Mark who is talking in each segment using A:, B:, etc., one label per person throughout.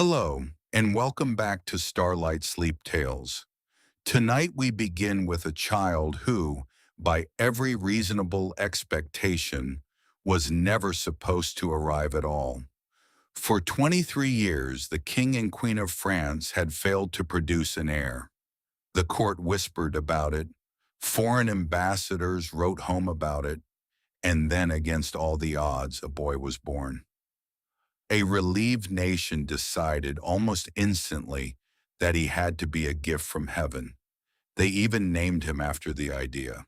A: Hello, and welcome back to Starlight Sleep Tales. Tonight we begin with a child who, by every reasonable expectation, was never supposed to arrive at all. For 23 years, the King and Queen of France had failed to produce an heir. The court whispered about it, foreign ambassadors wrote home about it, and then, against all the odds, a boy was born. A relieved nation decided almost instantly that he had to be a gift from heaven. They even named him after the idea.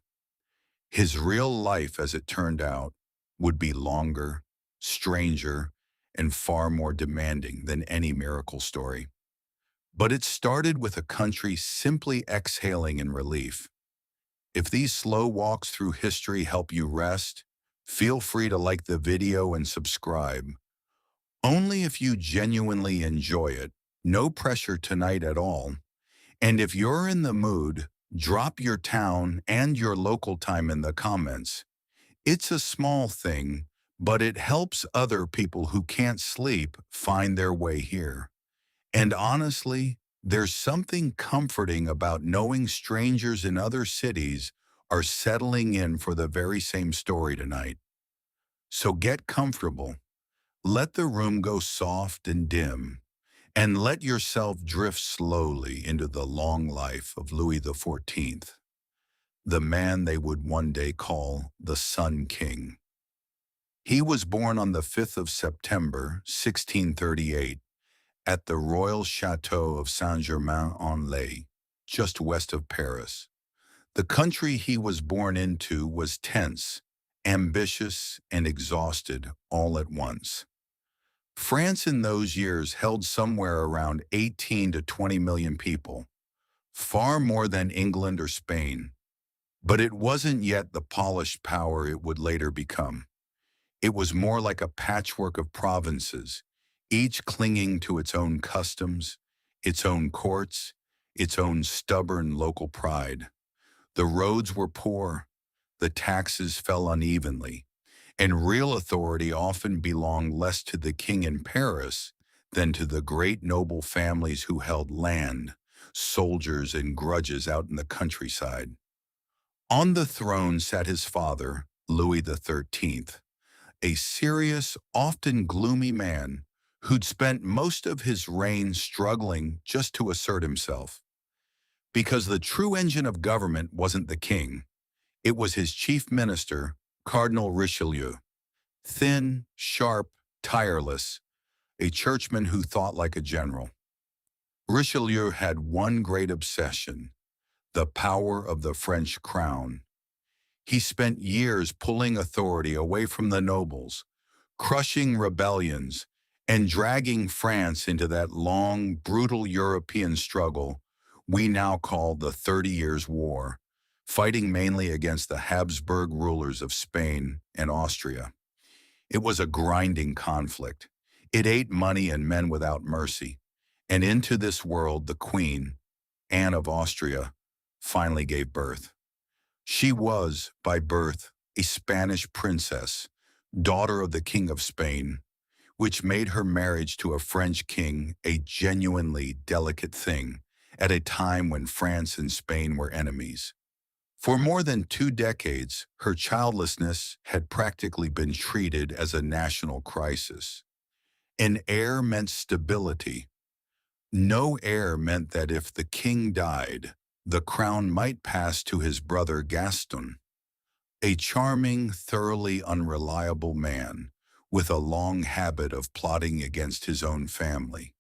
A: His real life, as it turned out, would be longer, stranger, and far more demanding than any miracle story. But it started with a country simply exhaling in relief. If these slow walks through history help you rest, feel free to like the video and subscribe. Only if you genuinely enjoy it. No pressure tonight at all. And if you're in the mood, drop your town and your local time in the comments. It's a small thing, but it helps other people who can't sleep find their way here. And honestly, there's something comforting about knowing strangers in other cities are settling in for the very same story tonight. So get comfortable. Let the room go soft and dim, and let yourself drift slowly into the long life of Louis XIV, the man they would one day call the Sun King. He was born on the 5th of September, 1638, at the royal chateau of Saint-Germain-en-Laye, just west of Paris. The country he was born into was tense, ambitious, and exhausted all at once. France in those years held somewhere around 18 to 20 million people, far more than England or Spain. But it wasn't yet the polished power it would later become. It was more like a patchwork of provinces, each clinging to its own customs, its own courts, its own stubborn local pride. The roads were poor, the taxes fell unevenly, and real authority often belonged less to the king in Paris than to the great noble families who held land, soldiers, and grudges out in the countryside. On the throne sat his father, Louis XIII, a serious, often gloomy man who'd spent most of his reign struggling just to assert himself. Because the true engine of government wasn't the king, it was his chief minister, Cardinal Richelieu. Thin, sharp, tireless, a churchman who thought like a general. Richelieu had one great obsession: the power of the French crown. He spent years pulling authority away from the nobles, crushing rebellions, and dragging France into that long, brutal European struggle we now call the 30 Years' War, fighting mainly against the Habsburg rulers of Spain and Austria. It was a grinding conflict. It ate money and men without mercy. And into this world, the Queen, Anne of Austria, finally gave birth. She was, by birth, a Spanish princess, daughter of the King of Spain, which made her marriage to a French king a genuinely delicate thing at a time when France and Spain were enemies. For more than 2 decades, her childlessness had practically been treated as a national crisis. An heir meant stability. No heir meant that if the king died, the crown might pass to his brother Gaston, a charming, thoroughly unreliable man with a long habit of plotting against his own family.